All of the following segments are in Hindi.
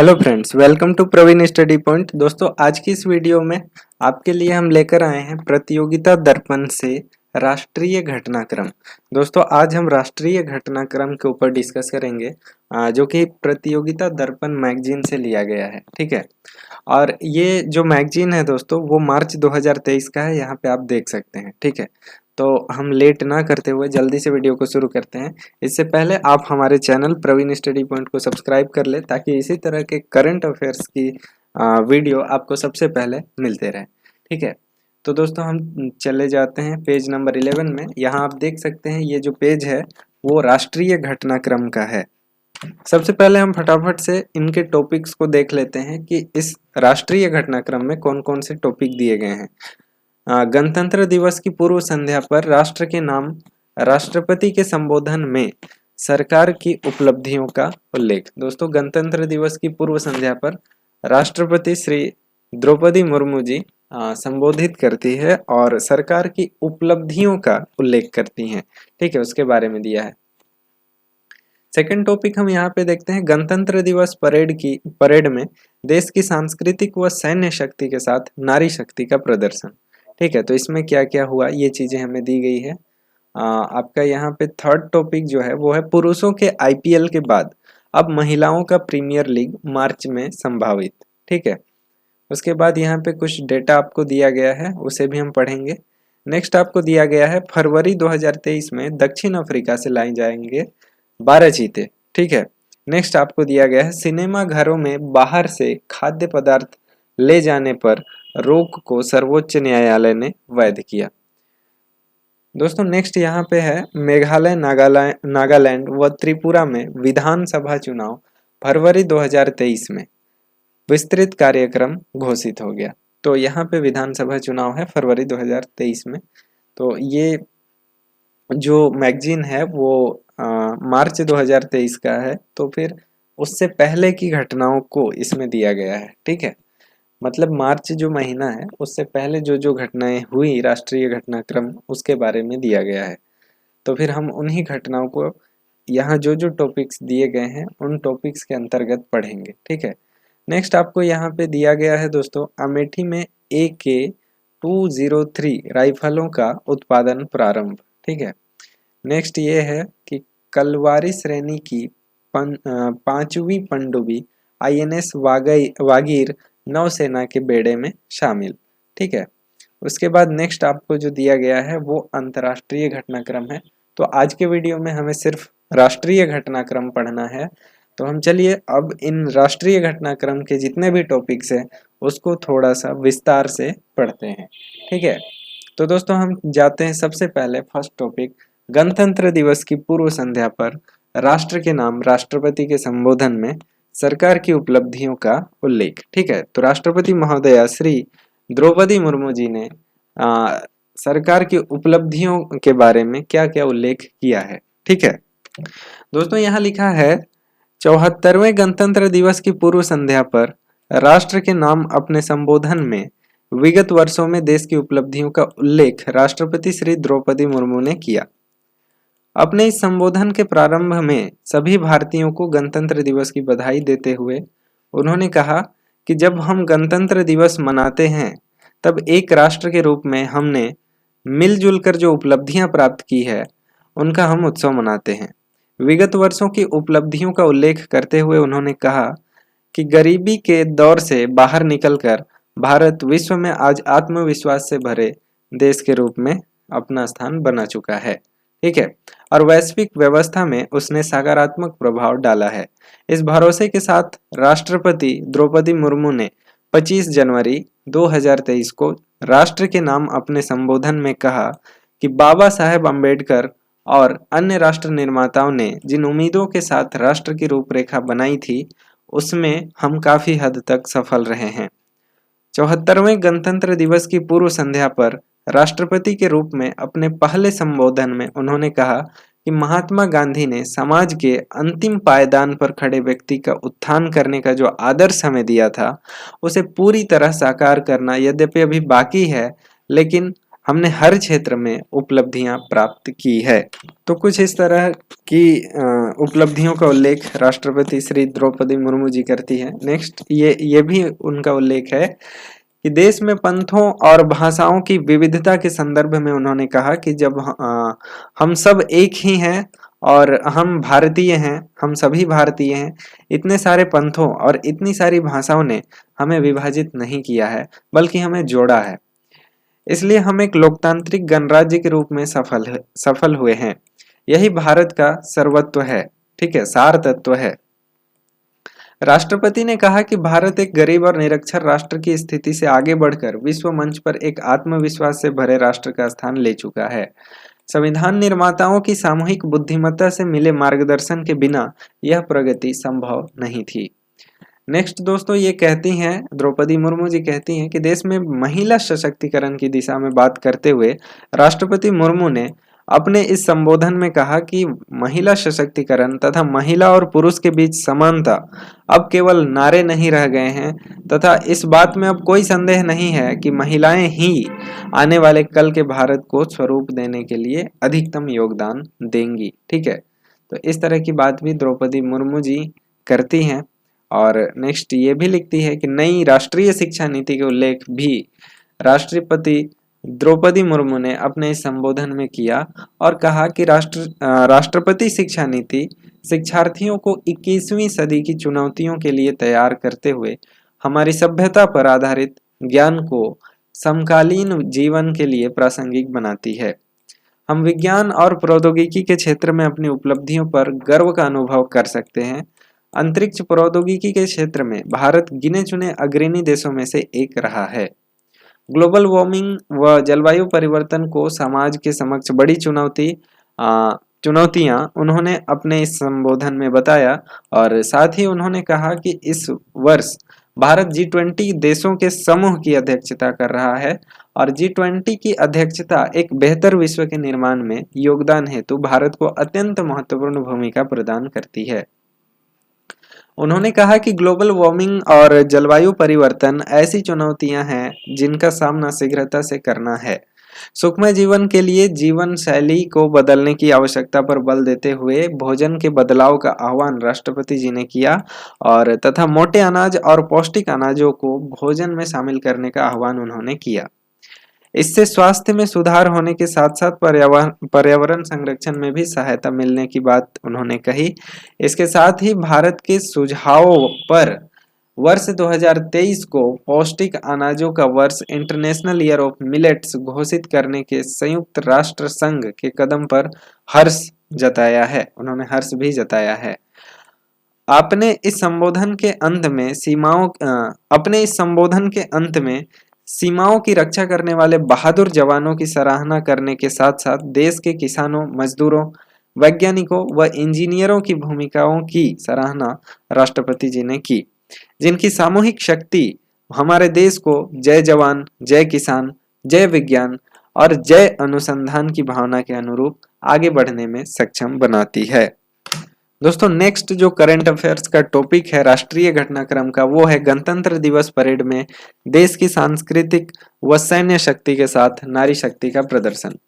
Hello friends, welcome to Praveen study point. दोस्तों, आज की इस वीडियो में आपके लिए हम लेकर आए हैं प्रतियोगिता दर्पण से राष्ट्रीय घटनाक्रम। दोस्तों, आज हम राष्ट्रीय घटनाक्रम के ऊपर डिस्कस करेंगे, जो कि प्रतियोगिता दर्पण मैगजीन से लिया गया है। ठीक है, और ये जो मैगजीन है दोस्तों, वो मार्च 2023 का है। यहाँ पे आप देख सकते हैं। ठीक है, तो हम लेट ना करते हुए जल्दी से वीडियो को शुरू करते हैं। इससे पहले आप हमारे चैनल प्रवीण स्टडी पॉइंट को सब्सक्राइब कर ले, ताकि इसी तरह के करंट अफेयर्स की वीडियो आपको सबसे पहले मिलते रहे। ठीक है, तो दोस्तों हम चले जाते हैं पेज नंबर 11 में। यहाँ आप देख सकते हैं, ये जो पेज है वो राष्ट्रीय घटनाक्रम का है। सबसे पहले हम फटाफट से इनके टॉपिक्स को देख लेते हैं कि इस राष्ट्रीय घटनाक्रम में कौन कौन से टॉपिक दिए गए हैं। गणतंत्र दिवस की पूर्व संध्या पर राष्ट्र के नाम राष्ट्रपति के संबोधन में सरकार की उपलब्धियों का उल्लेख। दोस्तों, गणतंत्र दिवस की पूर्व संध्या पर राष्ट्रपति श्री द्रौपदी मुर्मू जी संबोधित करती है और सरकार की उपलब्धियों का उल्लेख करती हैं। ठीक है, उसके बारे में दिया है। सेकंड टॉपिक हम यहाँ पे देखते हैं, गणतंत्र दिवस परेड में देश की सांस्कृतिक व सैन्य शक्ति के साथ नारी शक्ति का प्रदर्शन। ठीक है, तो इसमें क्या क्या हुआ ये चीजें हमें दी गई है। आपका यहाँ पे थर्ड टॉपिक जो है वो है, पुरुषों के आईपीएल के बाद अब महिलाओं का प्रीमियर लीग मार्च में संभावित। ठीक है, उसके बाद यहाँ पे कुछ डेटा आपको दिया गया है, उसे भी हम पढ़ेंगे। नेक्स्ट आपको दिया गया है, फरवरी 2023 में दक्षिण अफ्रीका से लाए जाएंगे 12 चीते। ठीक है, नेक्स्ट आपको दिया गया है, सिनेमा घरों में बाहर से खाद्य पदार्थ ले जाने पर रोक को सर्वोच्च न्यायालय ने वैध किया। दोस्तों, नेक्स्ट यहाँ पे है, मेघालय, नागालैंड व त्रिपुरा में विधानसभा चुनाव फरवरी 2023 में विस्तृत कार्यक्रम घोषित हो गया। तो यहाँ पे विधानसभा चुनाव है फरवरी 2023 में। तो ये जो मैगजीन है वो मार्च 2023 का है, तो फिर उससे पहले की घटनाओं को इसमें दिया गया है। ठीक है, मतलब मार्च जो महीना है उससे पहले जो जो घटनाएं हुई राष्ट्रीय घटनाक्रम, उसके बारे में दिया गया है। तो फिर हम उन्हीं घटनाओं को यहाँ जो जो टॉपिक्स दिए गए हैं उन टॉपिक्स के अंतर्गत पढ़ेंगे। ठीक है, नेक्स्ट आपको यहाँ पे दिया गया है दोस्तों, अमेठी में AK-203 राइफलों का उत्पादन प्रारंभ। ठीक है, नेक्स्ट ये है कि कलवारी श्रेणी की 5वीं पनडुब्बी INS वागीर नौसेना के बेड़े में शामिल। ठीक है, उसके बाद नेक्स्ट आपको जो दिया गया है वो अंतर्राष्ट्रीय घटनाक्रम है। तो आज के वीडियो में हमें सिर्फ राष्ट्रीय घटनाक्रम पढ़ना है। तो हम चलिए अब इन राष्ट्रीय घटनाक्रम के जितने भी टॉपिक्स हैं उसको थोड़ा सा विस्तार से पढ़ते हैं। ठीक है, तो दोस्तों हम जाते हैं सबसे पहले फर्स्ट टॉपिक, गणतंत्र दिवस की पूर्व संध्या पर राष्ट्र के नाम राष्ट्रपति के संबोधन में सरकार की उपलब्धियों का उल्लेख। ठीक है, तो राष्ट्रपति महोदया श्री द्रौपदी मुर्मू जी ने सरकार की उपलब्धियों के बारे में क्या क्या उल्लेख किया है। ठीक है, दोस्तों यहाँ लिखा है, 74वें गणतंत्र दिवस की पूर्व संध्या पर राष्ट्र के नाम अपने संबोधन में विगत वर्षों में देश की उपलब्धियों का उल्लेख राष्ट्रपति श्री द्रौपदी मुर्मू ने किया। अपने इस संबोधन के प्रारंभ में सभी भारतीयों को गणतंत्र दिवस की बधाई देते हुए उन्होंने कहा कि जब हम गणतंत्र दिवस मनाते हैं तब एक राष्ट्र के रूप में हमने मिलजुल कर जो उपलब्धियां प्राप्त की है उनका हम उत्सव मनाते हैं। विगत वर्षों की उपलब्धियों का उल्लेख करते हुए उन्होंने कहा कि गरीबी के दौर से बाहर निकलकर भारत विश्व में आज आत्मविश्वास से भरे देश के रूप में अपना स्थान बना चुका है। ठीक है, और वैश्विक व्यवस्था में उसने सकारात्मक प्रभाव डाला है। इस भरोसे के साथ राष्ट्रपति द्रौपदी मुर्मू ने 25 जनवरी 2023 को राष्ट्र के नाम अपने संबोधन में कहा कि बाबा साहेब अम्बेडकर और अन्य राष्ट्र निर्माताओं ने जिन उम्मीदों के साथ राष्ट्र की रूपरेखा बनाई थी उसमें हम काफी हद तक सफल रहे हैं। 74वें गणतंत्र दिवस की पूर्व संध्या पर राष्ट्रपति के रूप में अपने पहले संबोधन में उन्होंने कहा कि महात्मा गांधी ने समाज के अंतिम पायदान पर खड़े व्यक्ति का उत्थान करने का जो आदर्श हमें दिया था उसे पूरी तरह साकार करना यद्यपि अभी बाकी है, लेकिन हमने हर क्षेत्र में उपलब्धियां प्राप्त की है। तो कुछ इस तरह की उपलब्धियों का उल्लेख राष्ट्रपति श्री द्रौपदी मुर्मू जी करती है। नेक्स्ट ये भी उनका उल्लेख है कि देश में पंथों और भाषाओं की विविधता के संदर्भ में उन्होंने कहा कि जब हम सब एक ही हैं और हम भारतीय हैं, हम सभी भारतीय हैं, इतने सारे पंथों और इतनी सारी भाषाओं ने हमें विभाजित नहीं किया है बल्कि हमें जोड़ा है। इसलिए हम एक लोकतांत्रिक गणराज्य के रूप में सफल हुए हैं। यही भारत का सर्वत्व है, ठीक है, सार तत्व है। राष्ट्रपति ने कहा कि भारत एक गरीब और निरक्षर राष्ट्र की स्थिति से आगे बढ़कर विश्व मंच पर एक आत्मविश्वास से भरे राष्ट्र का स्थान ले चुका है। संविधान निर्माताओं की सामूहिक बुद्धिमत्ता से मिले मार्गदर्शन के बिना यह प्रगति संभव नहीं थी। नेक्स्ट दोस्तों, ये कहती हैं, द्रौपदी मुर्मू जी कहती हैं कि देश में महिला सशक्तिकरण की दिशा में बात करते हुए राष्ट्रपति मुर्मू ने अपने इस संबोधन में कहा कि महिला सशक्तिकरण तथा महिला और पुरुष के बीच समानता अब केवल नारे नहीं रह गए हैं तथा इस बात में अब कोई संदेह नहीं है कि महिलाएं ही आने वाले कल के भारत को स्वरूप देने के लिए अधिकतम योगदान देंगी। ठीक है, तो इस तरह की बात भी द्रौपदी मुर्मू जी करती हैं। और नेक्स्ट ये भी लिखती है कि नई राष्ट्रीय शिक्षा नीति के उल्लेख भी राष्ट्रपति द्रौपदी मुर्मू ने अपने इस संबोधन में किया और कहा कि राष्ट्रपति शिक्षा नीति शिक्षार्थियों को 21वीं सदी की चुनौतियों के लिए तैयार करते हुए हमारी सभ्यता पर आधारित ज्ञान को समकालीन जीवन के लिए प्रासंगिक बनाती है। हम विज्ञान और प्रौद्योगिकी के क्षेत्र में अपनी उपलब्धियों पर गर्व का अनुभव कर सकते हैं। अंतरिक्ष प्रौद्योगिकी के क्षेत्र में भारत गिने चुने अग्रणी देशों में से एक रहा है। ग्लोबल वार्मिंग व जलवायु परिवर्तन को समाज के समक्ष बड़ी चुनौतियां उन्होंने अपने इस संबोधन में बताया और साथ ही उन्होंने कहा कि इस वर्ष भारत G20 देशों के समूह की अध्यक्षता कर रहा है और G20 की अध्यक्षता एक बेहतर विश्व के निर्माण में योगदान हेतु भारत को अत्यंत महत्वपूर्ण भूमिका प्रदान करती है। उन्होंने कहा कि ग्लोबल वार्मिंग और जलवायु परिवर्तन ऐसी चुनौतियां हैं जिनका सामना शीघ्रता से करना है। सुखमय जीवन के लिए जीवन शैली को बदलने की आवश्यकता पर बल देते हुए भोजन के बदलाव का आह्वान राष्ट्रपति जी ने किया और तथा मोटे अनाज और पौष्टिक अनाजों को भोजन में शामिल करने का आह्वान उन्होंने किया। इससे स्वास्थ्य में सुधार होने के साथ साथ पर्यावरण संरक्षण में भी सहायता मिलने की बात उन्होंने कही। इसके साथ ही भारत के सुझावों पर वर्ष 2023 को पौष्टिक अनाजों का वर्ष इंटरनेशनल ईयर ऑफ मिलेट्स घोषित करने के संयुक्त राष्ट्र संघ के कदम पर हर्ष जताया है। उन्होंने हर्ष भी जताया है। अपने इस संबोधन के अंत में सीमाओं की रक्षा करने वाले बहादुर जवानों की सराहना करने के साथ साथ देश के किसानों, मजदूरों, वैज्ञानिकों व इंजीनियरों की भूमिकाओं की सराहना राष्ट्रपति जी ने की, जिनकी सामूहिक शक्ति हमारे देश को जय जवान, जय किसान, जय विज्ञान और जय अनुसंधान की भावना के अनुरूप आगे बढ़ने में सक्षम बनाती है। दोस्तों, नेक्स्ट जो करंट अफेयर्स का टॉपिक है राष्ट्रीय घटनाक्रम का, वो है गणतंत्र दिवस परेड में देश की सांस्कृतिक व सैन्य शक्ति के साथ नारी शक्ति का प्रदर्शन।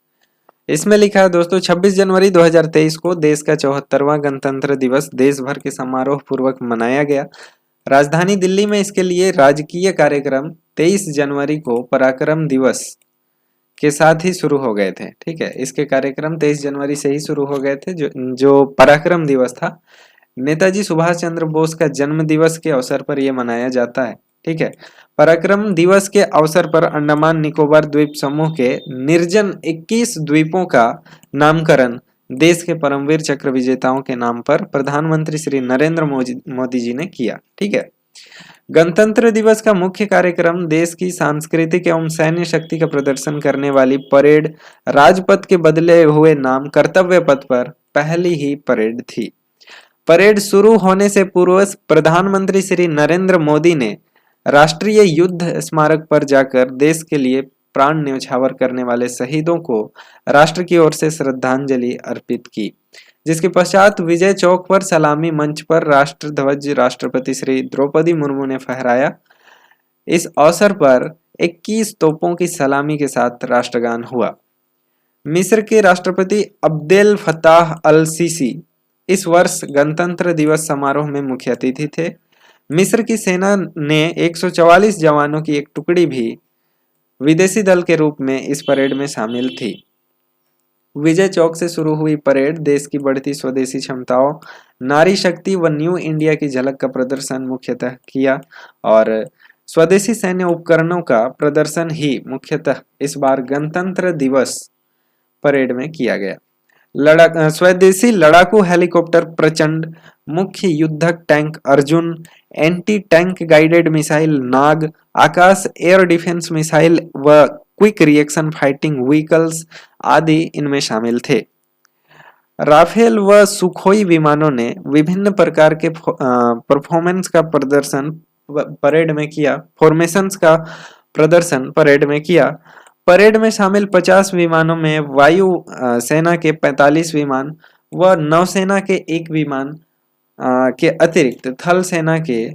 इसमें लिखा है दोस्तों, 26 जनवरी 2023 को देश का 74वां गणतंत्र दिवस देश भर के समारोह पूर्वक मनाया गया। राजधानी दिल्ली में इसके लिए राजकीय कार्यक्रम 23 जनवरी को पराक्रम दिवस के साथ ही शुरू हो गए थे। ठीक है, इसके कार्यक्रम 23 जनवरी से ही शुरू हो गए थे। जो पराक्रम दिवस था, नेताजी सुभाष चंद्र बोस का जन्म दिवस के अवसर पर यह मनाया जाता है। ठीक है, पराक्रम दिवस के अवसर पर अंडमान निकोबार द्वीप समूह के निर्जन 21 द्वीपों का नामकरण देश के परमवीर चक्र विजेताओं के नाम पर प्रधानमंत्री श्री नरेंद्र मोदी जी ने किया। ठीक है, गणतंत्र दिवस का मुख्य कार्यक्रम देश की सांस्कृतिक एवं सैन्य शक्ति का प्रदर्शन करने वाली परेड राजपथ के बदले हुए नाम कर्तव्य पथ पर पहली ही परेड थी। परेड शुरू होने से पूर्व प्रधानमंत्री श्री नरेंद्र मोदी ने राष्ट्रीय युद्ध स्मारक पर जाकर देश के लिए प्राण न्यौछावर करने वाले शहीदों को राष्ट्र की ओर से श्रद्धांजलि अर्पित की, जिसके पश्चात विजय चौक पर सलामी मंच पर राष्ट्र ध्वज राष्ट्रपति श्री द्रौपदी मुर्मू ने फहराया। इस अवसर पर 21 तोपों की सलामी के साथ राष्ट्रगान हुआ। मिस्र के राष्ट्रपति अब्देल फताह अल सीसी इस वर्ष गणतंत्र दिवस समारोह में मुख्य अतिथि थे। मिस्र की सेना ने 144 जवानों की एक टुकड़ी भी विदेशी दल के रूप में इस परेड में शामिल थी। विजय चौक से शुरू हुई परेड देश की बढ़ती स्वदेशी क्षमताओं, नारी शक्ति व न्यू इंडिया की झलक का प्रदर्शन मुख्यतः किया और स्वदेशी सैन्य उपकरणों का प्रदर्शन ही मुख्यतः इस बार गणतंत्र दिवस परेड में किया गया। स्वदेशी लड़ाकू हेलीकॉप्टर प्रचंड, मुख्य युद्धक tank Arjun, anti tank guided missile Nag, Akash air defence missile व क्विक रिएक्शन फाइटिंग व्हीकल्स आदि इनमें शामिल थे। राफेल व सुखोई विमानों ने विभिन्न प्रकार के परफॉर्मेंस का प्रदर्शन परेड में किया फॉर्मेशंस का प्रदर्शन परेड में किया। परेड में शामिल 50 विमानों में वायु सेना के 45 विमान व नौसेना के 1 विमान के अतिरिक्त थल सेना के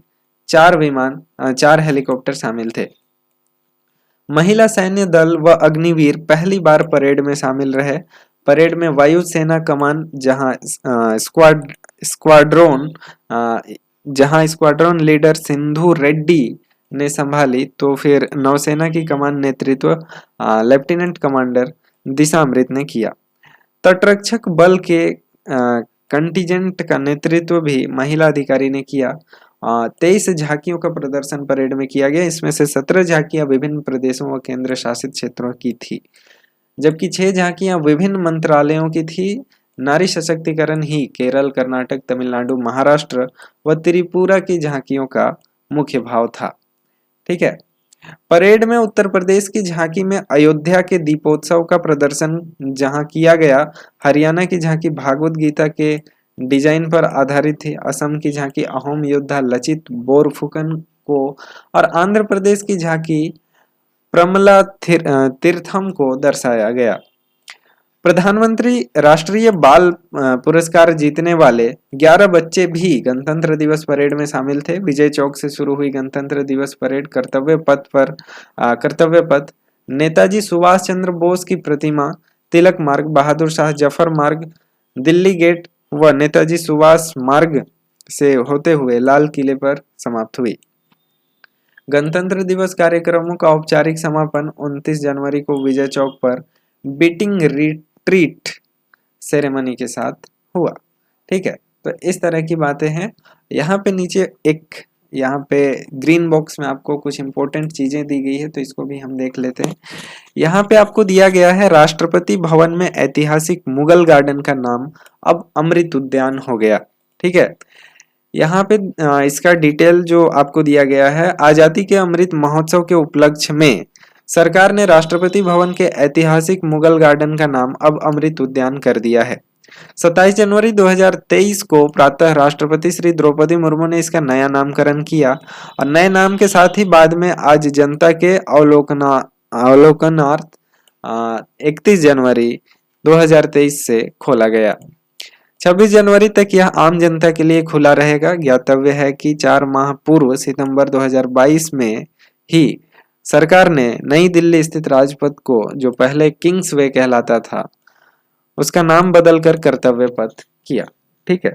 4 विमान 4 हेलीकॉप्टर शामिल थे। महिला सैन्य दल व अग्निवीर पहली बार परेड में शामिल रहे। परेड में वायु सेना कमान जहां स्क्वाड्रन लीडर सिंधु रेड्डी ने संभाली, तो फिर नौसेना की कमान नेतृत्व लेफ्टिनेंट कमांडर दिशामृत ने किया। तटरक्षक बल के कंटिजेंट का नेतृत्व भी महिला अधिकारी ने किया। 23 झांकियों का प्रदर्शन परेड में किया गया। इसमें से 17 झांकियां विभिन्न प्रदेशों व केंद्र शासित क्षेत्रों की थी, जबकि 6 झांकियां विभिन्न मंत्रालयों की थी। नारी सशक्तिकरण ही केरल, कर्नाटक, तमिलनाडु, महाराष्ट्र व त्रिपुरा की झांकियों का मुख्य भाव था। ठीक है। परेड में उत्तर प्रदेश की झांकी में अयोध्या के दीपोत्सव का प्रदर्शन जहां किया गया। हरियाणा की झांकी भागवत गीता के डिजाइन पर आधारित थी। असम की झांकी अहोम योद्धा लचित बोरफुकन को और आंध्र प्रदेश की झांकी प्रमला तीर्थम को दर्शाया गया। प्रधानमंत्री राष्ट्रीय बाल पुरस्कार जीतने वाले 11 बच्चे भी गणतंत्र दिवस परेड में शामिल थे। विजय चौक से शुरू हुई गणतंत्र दिवस परेड कर्तव्य पथ, नेताजी सुभाष चंद्र बोस की प्रतिमा, तिलक मार्ग, बहादुर शाह जफर मार्ग, दिल्ली गेट व नेताजी सुभाष मार्ग से होते हुए लाल किले पर समाप्त हुई। गणतंत्र दिवस कार्यक्रमों का औपचारिक समापन 29 जनवरी को विजय चौक पर बीटिंग रिट्रीट सेरेमनी के साथ हुआ। ठीक है, तो इस तरह की बातें हैं। यहाँ पे नीचे यहाँ पे ग्रीन बॉक्स में आपको कुछ इंपॉर्टेंट चीजें दी गई है, तो इसको भी हम देख लेते हैं। यहाँ पे आपको दिया गया है राष्ट्रपति भवन में ऐतिहासिक मुगल गार्डन का नाम अब अमृत उद्यान हो गया। ठीक है, यहाँ पे इसका डिटेल जो आपको दिया गया है, आजादी के अमृत महोत्सव के उपलक्ष्य में सरकार ने राष्ट्रपति भवन के ऐतिहासिक मुगल गार्डन का नाम अब अमृत उद्यान कर दिया है। 27 जनवरी 2023 को प्रातः राष्ट्रपति श्री द्रौपदी मुर्मू ने इसका नया नामकरण किया और नए नाम के साथ ही बाद में आज जनता के अवलोकनार्थ 31 जनवरी 2023 से खोला गया। 26 जनवरी तक यह आम जनता के लिए खुला रहेगा। ज्ञातव्य है कि 4 माह पूर्व सितंबर 2022 में ही सरकार ने नई दिल्ली स्थित राजपथ को, जो पहले किंग्स वे कहलाता था, उसका नाम बदलकर कर्तव्य पथ किया। ठीक है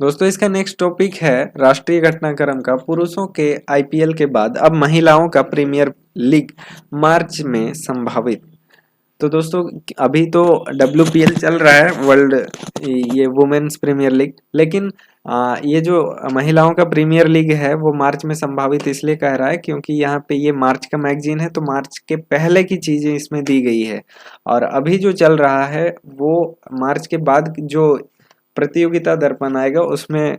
दोस्तों, इसका नेक्स्ट टॉपिक है राष्ट्रीय घटनाक्रम का पुरुषों के आईपीएल के बाद अब महिलाओं का प्रीमियर लीग मार्च में संभावित। तो दोस्तों अभी तो WPL चल रहा है, वर्ल्ड ये वुमेन्स प्रीमियर लीग, लेकिन ये जो महिलाओं का प्रीमियर लीग है वो मार्च में संभावित इसलिए कह रहा है क्योंकि यहाँ पे ये मार्च का मैगजीन है, तो मार्च के पहले की चीजें इसमें दी गई है और अभी जो चल रहा है वो मार्च के बाद जो प्रतियोगिता दर्पण आएगा उसमें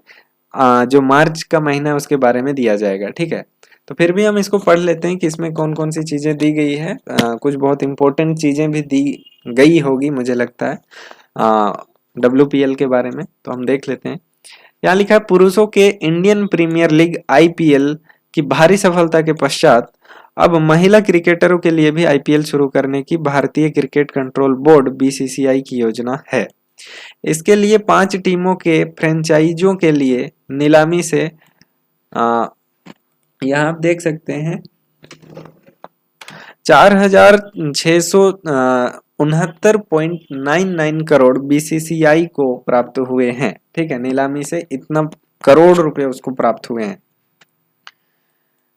जो मार्च का महीना है उसके बारे में दिया जाएगा। ठीक है, तो फिर भी हम इसको पढ़ लेते हैं कि इसमें कौन कौन सी चीजें दी गई है। कुछ बहुत इंपॉर्टेंट चीजें भी दी गई होगी मुझे लगता है WPL के बारे में, तो हम देख लेते हैं। यहाँ लिखा है पुरुषों के इंडियन प्रीमियर लीग IPL की भारी सफलता के पश्चात अब महिला क्रिकेटरों के लिए भी IPL शुरू करने की भारतीय क्रिकेट कंट्रोल बोर्ड BCCI की योजना है। इसके लिए 5 टीमों के फ्रेंचाइजों के लिए नीलामी से यहाँ आप देख सकते हैं 4669.99 करोड़ बीसीसीआई को प्राप्त हुए हैं। ठीक है, नीलामी से इतना करोड़ रुपए उसको प्राप्त हुए हैं।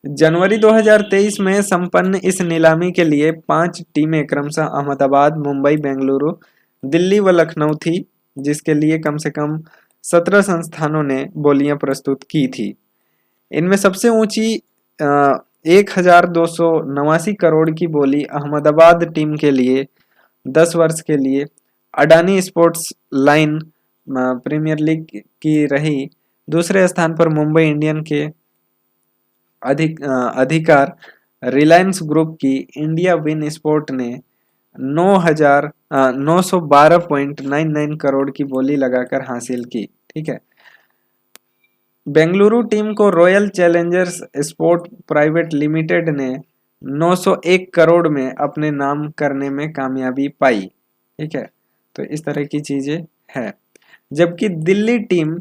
जनवरी 2023 में संपन्न इस नीलामी के लिए 5 टीमें क्रमशः अहमदाबाद, मुंबई, बेंगलुरु, दिल्ली व लखनऊ थी, जिसके लिए कम से कम 17 संस्थानों ने बोलियां प्रस्तुत की थी। इनमें सबसे ऊंची 1289 करोड़ की बोली अहमदाबाद टीम के लिए 10 वर्ष के लिए Adani sports line premier league की रही। दूसरे स्थान पर मुंबई इंडियन के अधिकार रिलायंस ग्रुप की इंडिया विन स्पोर्ट ने 912.99 करोड़ की बोली लगाकर हासिल की। ठीक है, बेंगलुरु टीम को royal Challengers sport private limited ने 901 करोड़ में अपने नाम करने में कामयाबी पाई। ठीक है, तो इस तरह की चीजें है। जबकि Delhi team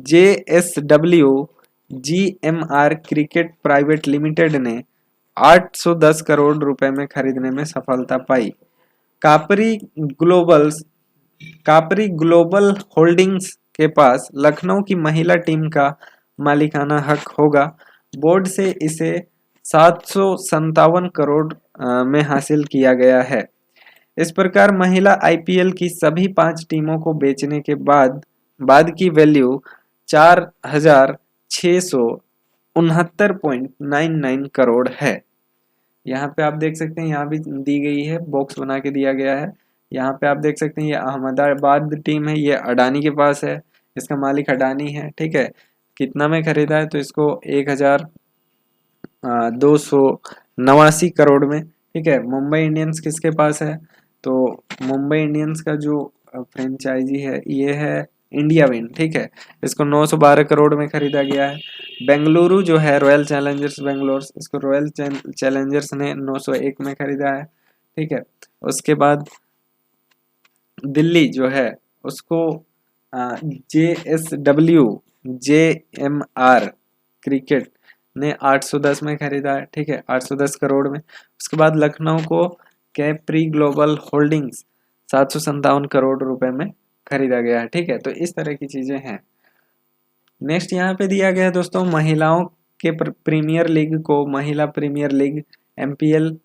JSW GMR cricket private limited ने 810 करोड़ रुपए में खरीदने में सफलता पाई। कापरी ग्लोबल होल्डिंग्स के पास लखनऊ की महिला टीम का मालिकाना हक होगा। बोर्ड से इसे 757 करोड़ में हासिल किया गया है। इस प्रकार महिला IPL की सभी 5 टीमों को बेचने के बाद की वैल्यू 4669.99 करोड़ है। यहाँ पे आप देख सकते हैं, यहाँ भी दी गई है, बॉक्स बना के दिया गया है। यहाँ पे आप देख सकते हैं ये अहमदाबाद टीम है, ये अडानी के पास है, इसका मालिक अडानी है। ठीक है, कितना में खरीदा है तो इसको 1289 करोड़ में। ठीक है, मुंबई इंडियंस किसके पास है तो मुंबई इंडियंस का जो फ्रेंचाइजी है ये है इंडिया विन। ठीक है, इसको 912 करोड़ में खरीदा गया है। बेंगलुरु जो है रॉयल चैलेंजर्स बेंगलोर, इसको रॉयल चैलेंजर्स ने 901 में खरीदा है। ठीक है, उसके बाद दिल्ली जो है उसको JSW JMR क्रिकेट ने 810 में खरीदा है। ठीक है, 810 करोड़ में। उसके बाद लखनऊ को कैप्री ग्लोबल होल्डिंग्स 757 करोड़ रुपए में खरीदा गया है। ठीक है, तो इस तरह की चीजें हैं। नेक्स्ट यहाँ पे दिया गया है दोस्तों, महिलाओं के प्रीमियर लीग को महिला प्रीमियर लीग MPL